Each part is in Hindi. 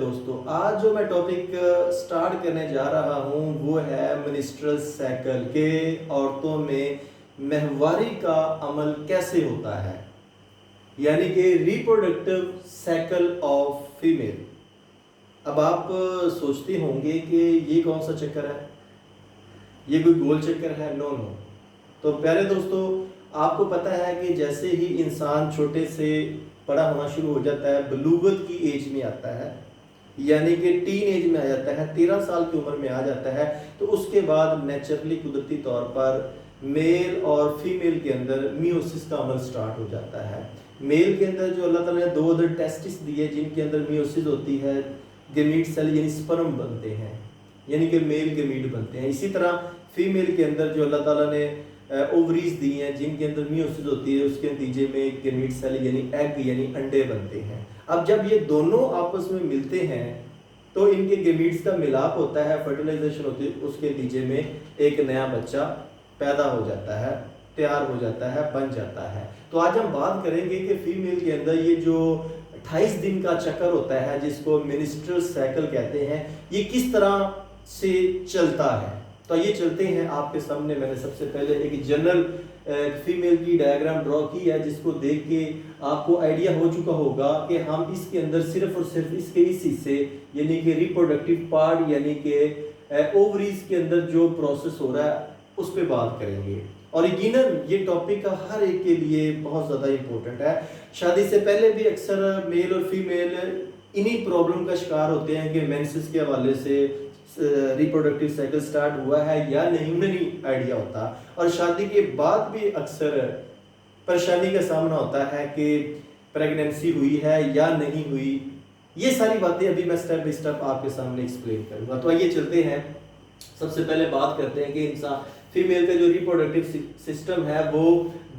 दोस्तों, आज जो मैं टॉपिक स्टार्ट करने जा रहा हूँ वो है मेंस्ट्रुअल साइकिल के औरतों में माहवारी का अमल कैसे होता है, यानी कि रिप्रोडक्टिव साइकिल ऑफ फीमेल। अब आप सोचते होंगे कि ये कौन सा चक्कर है, ये कोई गोल चक्कर है? No no. तो प्यारे दोस्तों, आपको पता है कि जैसे ही इंसान छोटे से बड़ा होना शुरू हो जाता है, बलूगत की एज में आता है, यानी कि टीन एज में आ जाता है, 13 साल की उम्र में आ जाता है, तो उसके बाद नेचुरली कुदरती तौर पर मेल और फीमेल के अंदर मियोसिस का अमल स्टार्ट हो जाता है। मेल के अंदर जो अल्लाह ताला ने दो अदर टेस्टिस दिए जिनके अंदर मियोसिस होती है, गेमीट सेल यानी स्पर्म बनते हैं, यानी कि मेल गेमीट बनते हैं। इसी तरह फीमेल के अंदर जो अल्लाह ताला ने ओवरीज दी हैं जिनके अंदर मियोसिस होती है, उसके नतीजे में गेमीट सेल यानी एग यानी अंडे बनते हैं। अब जब ये दोनों आपस में मिलते हैं तो इनके गेमीट्स का मिलाप होता है, फर्टिलाइजेशन होती है, उसके नतीजे में एक नया बच्चा पैदा हो जाता है, तैयार हो जाता है, बन जाता है। तो आज हम बात करेंगे कि फीमेल के अंदर ये जो 28 दिन का चक्कर होता है जिसको मेंस्ट्रुअल साइकिल कहते हैं, ये किस तरह से चलता है। तो ये चलते हैं आपके सामने। मैंने सबसे पहले एक जनरल फीमेल की डायग्राम ड्रॉ की है जिसको देख के आपको आइडिया हो चुका होगा कि हम इसके अंदर सिर्फ और सिर्फ इसके इस हिस्से यानी कि रिप्रोडक्टिव पार्ट यानी कि ओवरीज के अंदर जो प्रोसेस हो रहा है उस पर बात करेंगे। और यकीनन ये टॉपिक हर एक के लिए बहुत ज़्यादा इम्पोर्टेंट है। शादी से पहले भी अक्सर मेल और फीमेल इन्हीं प्रॉब्लम का शिकार होते हैं कि मेंसेस के हवाले से रिप्रोडक्टिव साइकिल स्टार्ट हुआ है या नहीं, उन्हें नहीं आइडिया होता। और शादी के बाद भी अक्सर परेशानी का सामना होता है कि प्रेगनेंसी हुई है या नहीं हुई। ये सारी बातें अभी मैं स्टेप बाय स्टेप आपके सामने एक्सप्लेन करूंगा। तो आइए चलते हैं। सबसे पहले बात करते हैं कि इंसान फीमेल का जो रिप्रोडक्टिव सिस्टम है वो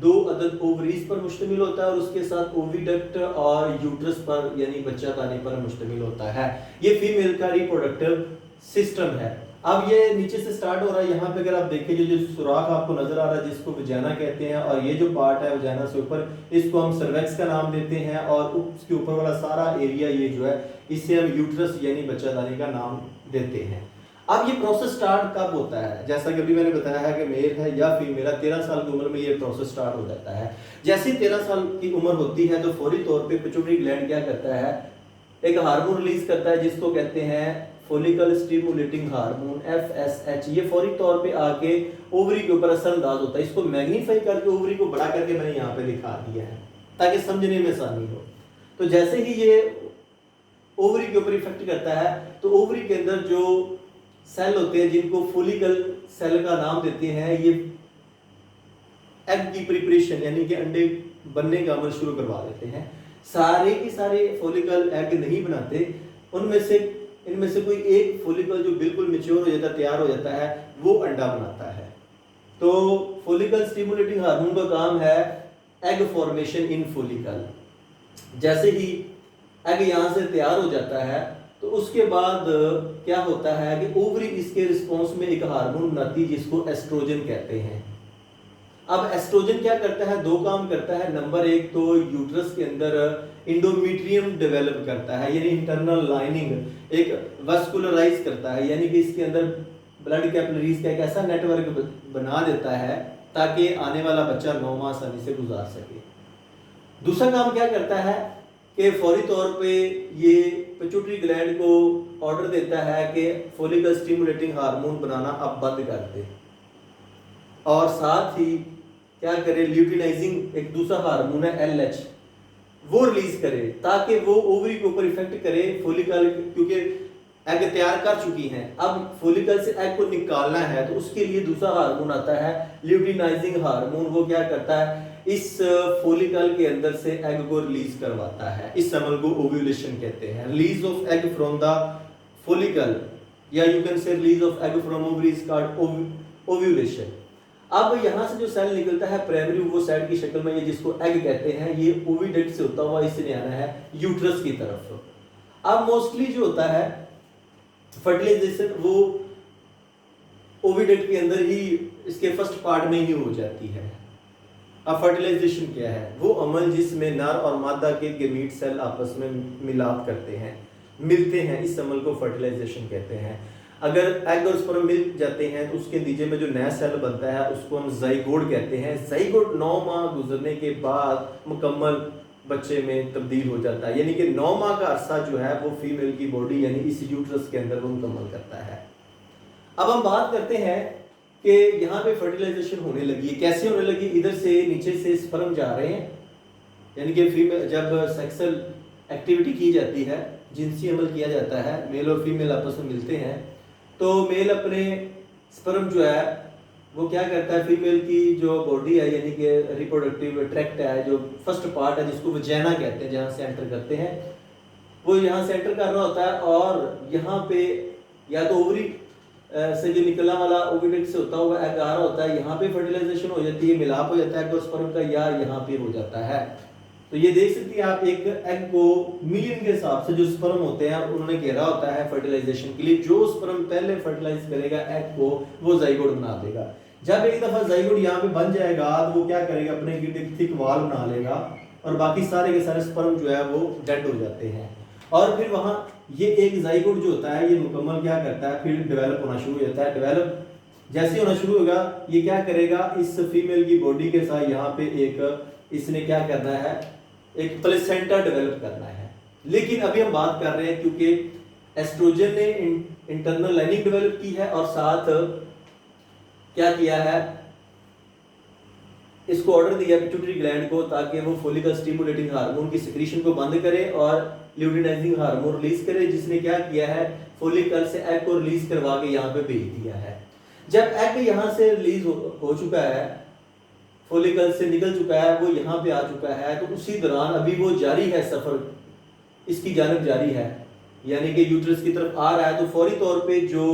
दो अदद ओवरीज पर मुश्तमिल होता है और उसके साथ ओविडक्ट और यूट्रस पर यानी बच्चा दाने पर मुश्तमिल होता है। ये फीमेल का रिप्रोडक्टिव सिस्टम है। अब ये नीचे से स्टार्ट हो रहा है। यहाँ पे अगर आप देखें जो सुराख आपको नजर आ रहा है जिसको वजाना कहते हैं, और ये जो पार्ट है वजाना से ऊपर इसको हम सर्वेक्स का नाम देते हैं, और उसके ऊपर वाला सारा एरिया ये जो है इसे हम यूट्रस यानी बच्चादानी का नाम देते हैं। अब ये प्रोसेस स्टार्ट कब होता है? जैसा कि अभी मैंने बताया है कि मेल है या फीमेल है, 13 साल की उम्र में ये प्रोसेस स्टार्ट हो जाता है। जैसे ही 13 साल की उम्र होती है तो फौरी तौर पे पिट्यूटरी ग्लैंड क्या करता है, एक हार्मोन रिलीज करता है जिसको कहते हैं फॉलिकल स्टिमुलेटिंग हार्मोन FSH। ये फौरी तौर पे आके ओवरी के ऊपर असरअंदाज होता है। इसको मैग्नीफाई करके ओवरी को बड़ा करके मैंने यहाँ पे दिखा दिया है ताकि समझने में आसानी हो। तो जैसे ही ये ओवरी के ऊपर इफेक्ट करता है तो ओवरी के अंदर जो सेल होते हैं जिनको फॉलिकल सेल का नाम देते हैं, ये एग की प्रिपरेशन यानी कि अंडे बनने का अमल शुरू करवा देते हैं। सारे के सारे फॉलिकल एग नहीं बनाते, इनमें से कोई एक फॉलिकल जो बिल्कुल मैच्योर हो जाता है, तैयार हो जाता है, वो अंडा बनाता है। तो फॉलिकल स्टिमुलेटिंग हार्मोन का काम है एग फॉर्मेशन इन फॉलिकल। जैसे ही एग यहाँ से तैयार हो जाता है तो उसके बाद क्या होता है कि ओवरी इसके रिस्पॉन्स में एक हार्मोन बनाती है जिसको एस्ट्रोजन कहते हैं। अब एस्ट्रोजन क्या करता है? दो काम करता है। नंबर एक तो यूट्रस के अंदर इंडोमेट्रियम डेवलप करता है यानी इंटरनल लाइनिंग एक वस्कुलराइज करता है, यानी कि इसके अंदर ब्लड कैपिलरीज का एक ऐसा नेटवर्क बना देता है ताकि आने वाला बच्चा 9 माह आसानी से गुजार सके। दूसरा काम क्या करता है कि फौरी तौर पे ये पिट्यूटरी ग्लैंड को ऑर्डर देता है कि फॉलिकल स्टिमुलेटिंग हार्मोन बनाना अब बंद कर दे, और साथ ही क्या करे, ल्यूटिनाइजिंग एक दूसरा हार्मोन है LH, वो रिलीज करे ताकि वो ओवरी के ऊपर इफेक्ट करे। फॉलिकल क्योंकि एग तैयार कर चुकी हैं, अब फॉलिकल से एग को निकालना है तो उसके लिए दूसरा हार्मोन आता है ल्यूटिनाइजिंग हार्मोन। वो क्या करता है, इस फॉलिकल के अंदर से एग को रिलीज करवाता है। इस अमल को ओव्यूलेशन कहते हैं। Release of egg from the follicle या you can say release of egg from ovary is called ovulation. अब यहाँ से जो सेल निकलता है प्राइमरी ओवोसाइट की शक्ल में, ये जिसको एग कहते हैं, ये ओविडक्ट से होता हुआ इससे आना है यूट्रस की तरफ। अब मोस्टली जो होता है फर्टिलाइजेशन वो ओविडक्ट के अंदर ही इसके फर्स्ट पार्ट में ही हो जाती है। अब फर्टिलाइजेशन क्या है? वो अमल जिसमें नर और मादा के गेमीट सेल आपस में मिलाप करते हैं। मिलते हैं, इस अमल को फर्टिलाइजेशन कहते हैं। अगर एग और स्पर्म मिल जाते हैं तो उसके नतीजे में जो नया सेल बनता है उसको हम जाइगोट कहते हैं। जाइगोट 9 माह गुजरने के बाद मुकम्मल बच्चे में तब्दील हो जाता है, यानी कि 9 माह का अरसा जो है वो फीमेल की बॉडी यानी इस यूट्रस के अंदर वो मुकम्मल करता है। अब हम बात करते हैं कि यहाँ पे फर्टिलाइजेशन होने लगी है, कैसे होने लगी? इधर से नीचे से स्पर्म जा रहे हैं, यानी कि फीमेल जब सेक्सुअल एक्टिविटी की जाती है, जिनसी अमल किया जाता है, मेल और फीमेल आपस में मिलते हैं, तो मेल अपने स्पर्म जो है वो क्या करता है, फीमेल की जो बॉडी है यानी कि रिप्रोडक्टिव ट्रैक्ट है, जो फर्स्ट पार्ट है जिसको वजाइना कहते हैं, जहाँ से एंटर करते हैं, वो यहाँ से एंटर कर रहा होता है और यहाँ पे या तो ओवरी से जो निकलने वाला ओविडक्ट से होता हुआ एग आ रहा होता है, यहाँ पे फर्टिलाइजेशन हो जाती है, मिलाप हो जाता है एग और स्पर्म का, या यहाँ पे हो जाता है। तो ये देख सकती हैं आप, एक एग को मिलियन के हिसाब से जो स्पर्म होते हैं उन्होंने घेरा होता है फर्टिलाइजेशन के लिए। जो स्पर्म पहले फर्टिलाइज करेगा एग को वो जाइगोट बना देगा। जब एक दफा जाइगोट यहाँ पे बन जाएगा तो वो क्या करेगा, अपने एक थिक वॉल बना लेगा और बाकी सारे के सारे स्पर्म जो है वो डेड हो जाते हैं। और फिर वहाँ ये एक जाइगोट जो होता है ये मुकम्मल क्या करता है, फिर डेवलप होना शुरू हो जाता है। डेवलप जैसे होना शुरू होगा ये क्या करेगा, इस फीमेल की बॉडी के साथ यहाँ पे एक इसने क्या करना है, एक प्लेसेंटा डेवलप करना है। लेकिन अभी हम बात कर रहे हैं क्योंकि एस्ट्रोजन ने इंटरनल लाइनिंग डेवलप की है और साथ क्या किया है, इसको ऑर्डर दिया पिट्यूटरी ग्लैंड को ताकि वो फोलिकल स्टिमुलेटिंग हार्मोन की सिक्रीशन को बंद करे और ल्यूटिनाइजिंग हार्मोन रिलीज करे, जिसने क्या किया है, फोलिकल से एग को रिलीज करवा के यहाँ पे भेज दिया है। जब एग यहाँ से रिलीज हो चुका है, फोलिकल से निकल चुका है, वो यहाँ पे आ चुका है, तो उसी दौरान अभी वो जारी है, सफर इसकी जानब जारी है, यानी कि यूट्रस की तरफ आ रहा है। तो फौरी तौर पे जो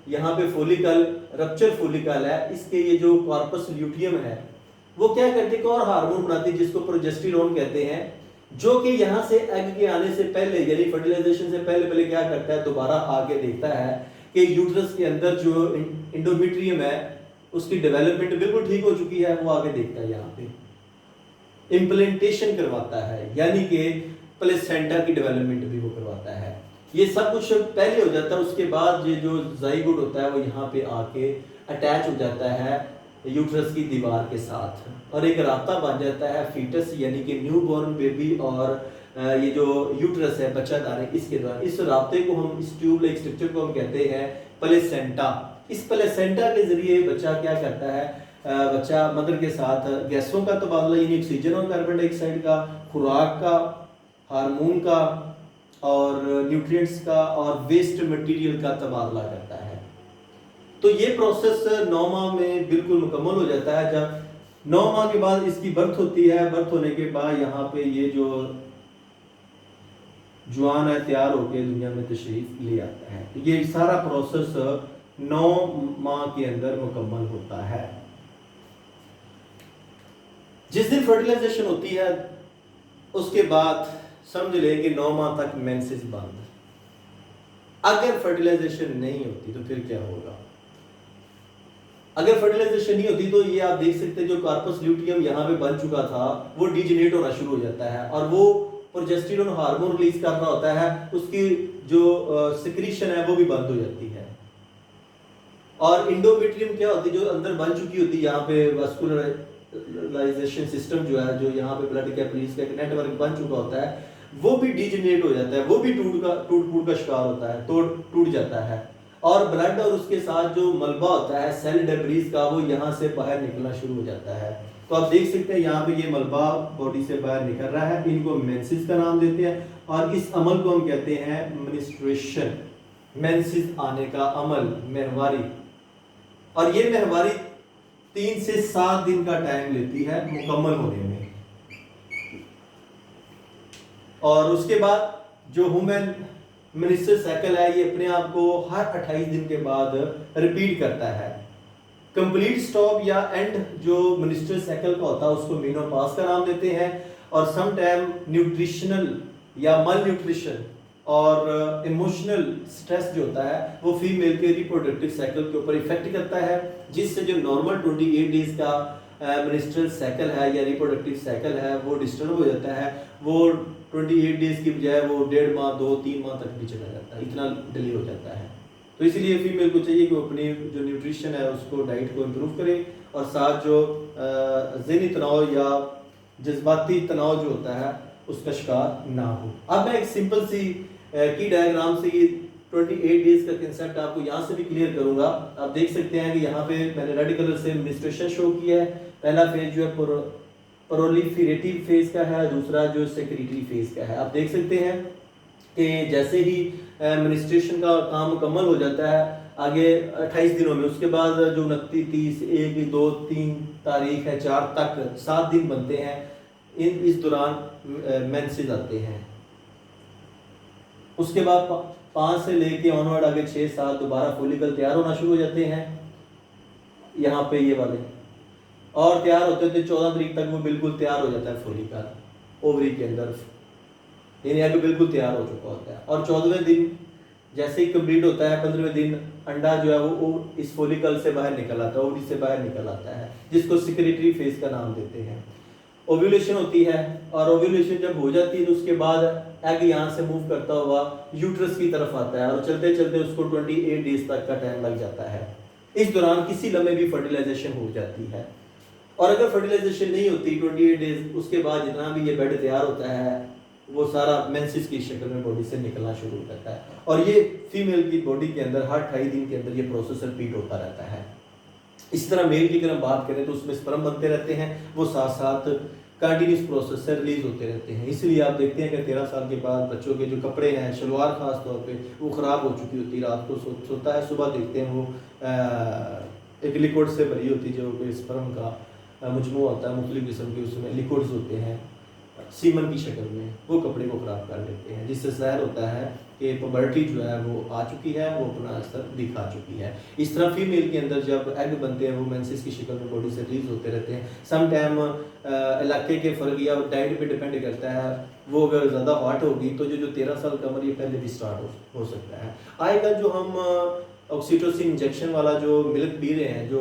यहाँ पे फोलिकल रप्चर फोलिकल है, इसके ये जो कॉर्पस ल्यूटियम है वो क्या करती है, एक और हार्मोन बनाती है जिसको प्रोजेस्टेरोन कहते हैं, जो कि यहाँ से एग के आने से पहले यानी फर्टिलाइजेशन से पहले पहले क्या करता है, दोबारा आके देखता है कि यूट्रस के अंदर जो इंडोमेट्रियम है उसकी डेवलपमेंट बिल्कुल ठीक हो चुकी है, वो आगे देखता है, यहाँ पे इम्प्लांटेशन करवाता है, यानी कि प्लेसेंटा की डेवलपमेंट भी वो करवाता है। ये सब कुछ पहले हो जाता है, उसके बाद ये जो जाइगोट होता है वो यहाँ पे आके अटैच हो जाता है यूट्रस की दीवार के साथ और एक रास्ता बन जाता है फीटस यानी कि न्यू बॉर्न बेबी और ये जो यूट्रस है बच्चादानी, इसके द्वारा इस रास्ते को हम, इस ट्यूब लाइक स्ट्रक्चर को हम कहते हैं प्लेसेंटा। इस प्लेसेंटा के जरिए बच्चा क्या करता है, बच्चा मदर के साथ गैसों का तबादला यानी ऑक्सीजन और कार्बन डाइऑक्साइड का, खुराक का, हार्मोन का और न्यूट्रिएंट्स का और वेस्ट मटेरियल का तबादला करता है। तो ये प्रोसेस 9 माह में बिल्कुल मुकम्मल हो जाता है। जब 9 माह के बाद इसकी बर्थ होती है, बर्थ होने के बाद यहाँ पे ये जो जवान है तैयार होकर दुनिया में तशरीफ ले आता है। तो ये सारा प्रोसेस 9 माह के अंदर मुकम्मल होता है। जिस दिन फर्टिलाइजेशन होती है उसके बाद समझ ले कि 9 माह तक मेंसेस बंद। अगर फर्टिलाइजेशन नहीं होती तो फिर क्या होगा? अगर फर्टिलाइजेशन नहीं होती तो ये आप देख सकते हैं जो कार्पस ल्यूटियम यहाँ पे बन चुका था वो डिजेनेट होना शुरू हो जाता है और वो प्रोजेस्टेरोन हार्मोन रिलीज कर रहा होता है, उसकी जो सिक्रीशन है वो भी बंद हो जाती है। और इंडोमेट्रियम क्या होती है, जो अंदर बन चुकी होती है, यहाँ पे वास्कुलराइजेशन सिस्टम जो है, जो यहाँ पे ब्लड कैपिलरीज का एक नेटवर्क बन चुका होता है, वो भी डिजेनेट हो जाता है, वो भी टूट फूट का शिकार होता है, टूट जाता है। और ब्लड और उसके साथ जो मलबा होता है सेल डेब्रीज का, वो यहाँ से बाहर निकलना शुरू हो जाता है। तो आप देख सकते हैं यहाँ पे ये मलबा बॉडी से बाहर निकल रहा है, इनको मेंसेस का नाम देते हैं और इस अमल को हम कहते हैं मेंस्ट्रुएशन, मेंसेस आने का अमल, महवारी। और ये महवारी 3 से 7 दिन का टाइम लेती है मुकम्मल होने में। और उसके बाद जो ह्यूमन मेंस्ट्रुअल साइकिल है ये अपने आप को हर 28 दिन के बाद रिपीट करता है। कंप्लीट स्टॉप या एंड जो मेंस्ट्रुअल साइकिल का होता है उसको मेनोपॉज का नाम देते हैं। और सम टाइम न्यूट्रिशनल या मल न्यूट्रिशन और इमोशनल स्ट्रेस जो होता है वो फीमेल के रिप्रोडक्टिव साइकिल के ऊपर इफेक्ट करता है, जिससे जो नॉर्मल 28 डेज का मेंस्ट्रुअल साइकिल है या रिप्रोडक्टिव साइकिल है वो डिस्टर्ब हो जाता है। वो 28 डेज की बजाय वो 1.5 माह 2-3 माह तक भी चला जाता है, इतना डिले हो जाता है। तो इसलिए फीमेल को चाहिए कि वो अपनी जो न्यूट्रिशन है उसको, डाइट को इम्प्रूव करे, और साथ जो ज़हनी तनाव या जज्बाती तनाव जो होता है उसका शिकार ना हो। अब मैं एक सिंपल सी की डायग्राम से ये 28 डेज का कंसेप्ट आपको यहाँ से भी क्लियर करूंगा। आप देख सकते हैं कि यहाँ पे मैंने रेड कलर से मेंस्ट्रुएशन शो किया है। पहला फेज जो है प्रोलिफरेटिव फेज का है, दूसरा जो सेक्रेटरी फेज का है। आप देख सकते हैं कि जैसे ही मेंस्ट्रुएशन का काम मुकम्मल हो जाता है आगे 28 दिनों में, उसके बाद जो 29, 30, 1, 2, 3 तारीख है 4 तक 7 दिन बनते हैं, इस दौरान मेंसेस आते हैं। उसके बाद 5 से लेके ऑनवर्ड आगे 6-7 दोबारा फॉलिकल तैयार होना शुरू हो जाते हैं, यहाँ पे ये वाले, और तैयार होते थे 14 तारीख तक वो बिल्कुल तैयार हो जाता है फॉलिकल ओवरी के अंदर, यानी अभी बिल्कुल तैयार हो चुका होता है। और 14वें दिन जैसे ही कंप्लीट होता है, 15वें दिन अंडा जो है वो इस फॉलिकल से बाहर निकल आता है, ओवरी से बाहर निकल आता है, जिसको सेक्रेटरी फेज का नाम देते हैं। ओव्यूलेशन होती है, और ओव्यूलेशन जब हो जाती है तो उसके बाद एग यहाँ से मूव करता हुआ यूट्रस की तरफ आता है, और चलते चलते उसको 28 डेज तक का टाइम लग जाता है। इस दौरान किसी लम्हे भी फर्टिलाइजेशन हो जाती है, और अगर फर्टिलाइजेशन नहीं होती 28 डेज, उसके बाद जितना भी ये बेड तैयार होता है वो सारा मेंसेस की शक्ल में बॉडी से निकलना शुरू हो जाता है, और ये फीमेल की बॉडी के अंदर हर 28 दिन के अंदर ये प्रोसेस रिपीट होता रहता है। इसी तरह मेल की अगर हम बात करें तो उसमें स्पर्म बनते रहते हैं, वो साथ साथ कंटिन्यूस प्रोसेस से रिलीज होते रहते हैं। इसलिए आप देखते हैं कि 13 साल के बाद बच्चों के जो कपड़े हैं, शलवार खास तौर पे वो ख़राब हो चुकी होती है, रात को सोता है, सुबह देखते हैं वो एक लिक्विड से भरी होती है, जो कोई स्पर्म का मजमू होता है, मुख्तलिफ किस्म के उसमें लिक्विड्स होते हैं सीमन की शक्ल में, वो कपड़े को ख़राब कर लेते हैं, जिससे ज़ाहिर होता है कि पुबर्टी जो है वो आ चुकी है, वो अपना असर दिखा चुकी है। इस तरह फीमेल के अंदर जब एग बनते हैं वो मेंसेस की शक्ल में बॉडी से रिलीज होते रहते हैं। सम टाइम इलाके के फ़र्क या डाइट पे डिपेंड करता है, वो अगर ज़्यादा हॉट होगी तो जो 13 साल का उम्र ये पहले भी स्टार्ट हो सकता है। आजकल जो हम ऑक्सीटोसिन इंजेक्शन वाला जो मिल्क पी रहे हैं, जो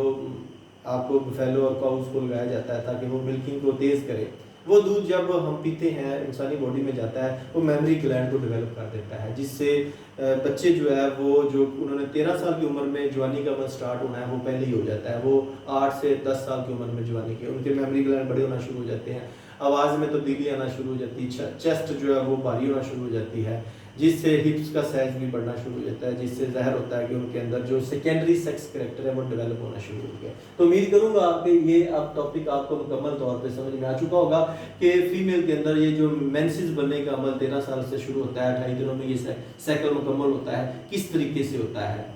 आपको बुफेलो और काउस को लगाया जाता है ताकि वो मिल्किंग को तेज़ करे, वो दूध जब हम पीते हैं इंसानी बॉडी में जाता है, वो मेमोरी ग्लैंड को डेवलप कर देता है, जिससे बच्चे जो है वो जो उन्होंने 13 साल की उम्र में जवानी का अमल स्टार्ट होना है वो पहले ही हो जाता है। वो 8 से 10 साल की उम्र में जवानी के उनके मेमोरी ग्लैंड बड़े होना शुरू हो जाते हैं, आवाज़ में तब्दीली आना शुरू हो जाती है, चेस्ट जो है वो भारी होना शुरू हो जाती है, जिससे हिप्स का साइज भी बढ़ना शुरू हो जाता है, जिससे ज़ाहिर होता है कि उनके अंदर जो सेकेंडरी सेक्स करैक्टर है वो डेवलप होना शुरू हो गया। तो उम्मीद करूंगा कि ये अब टॉपिक आपको मुकम्मल तौर पे समझ में आ चुका होगा कि फीमेल के अंदर ये जो मेंसेस बनने का अमल 13 साल से शुरू होता है, 28 दिनों में ये साइकिल मुकम्मल होता है, किस तरीके से होता है।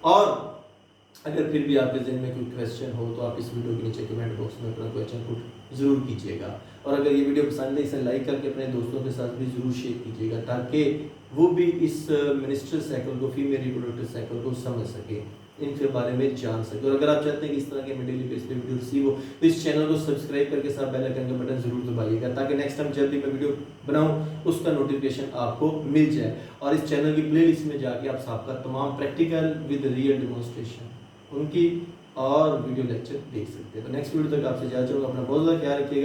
और अगर फिर भी आपके जहन में कोई क्वेश्चन हो तो आप इस वीडियो के नीचे कमेंट बॉक्स में अपना क्वेश्चन पुट ज़रूर कीजिएगा, और अगर ये वीडियो पसंद है इसे लाइक करके अपने दोस्तों के साथ भी ज़रूर शेयर कीजिएगा, ताकि वो भी इस मेंस्ट्रुअल साइकिल को, फीमेल रिप्रोडक्टिव साइकिल को समझ सके, इनके बारे में जान सके। और अगर आप चाहते हैं कि इस तरह के डेली बेस पे वीडियो रिसीव हो तो इस चैनल को सब्सक्राइब करके साथ बेल आइकन का बटन जरूर दबाइएगा, ताकि नेक्स्ट टाइम जब भी मैं वीडियो बनाऊं उसका नोटिफिकेशन आपको मिल जाए। और इस चैनल की प्लेलिस्ट में जाके आप सबका तमाम प्रैक्टिकल विद रियल डेमोन्स्ट्रेशन उनकी और वीडियो लेक्चर देख सकते हैं। तो नेक्स्ट वीडियो तक आपसे इजाज़त चाहूँगा, अपना बहुत ज़्यादा ख्याल रखिएगा।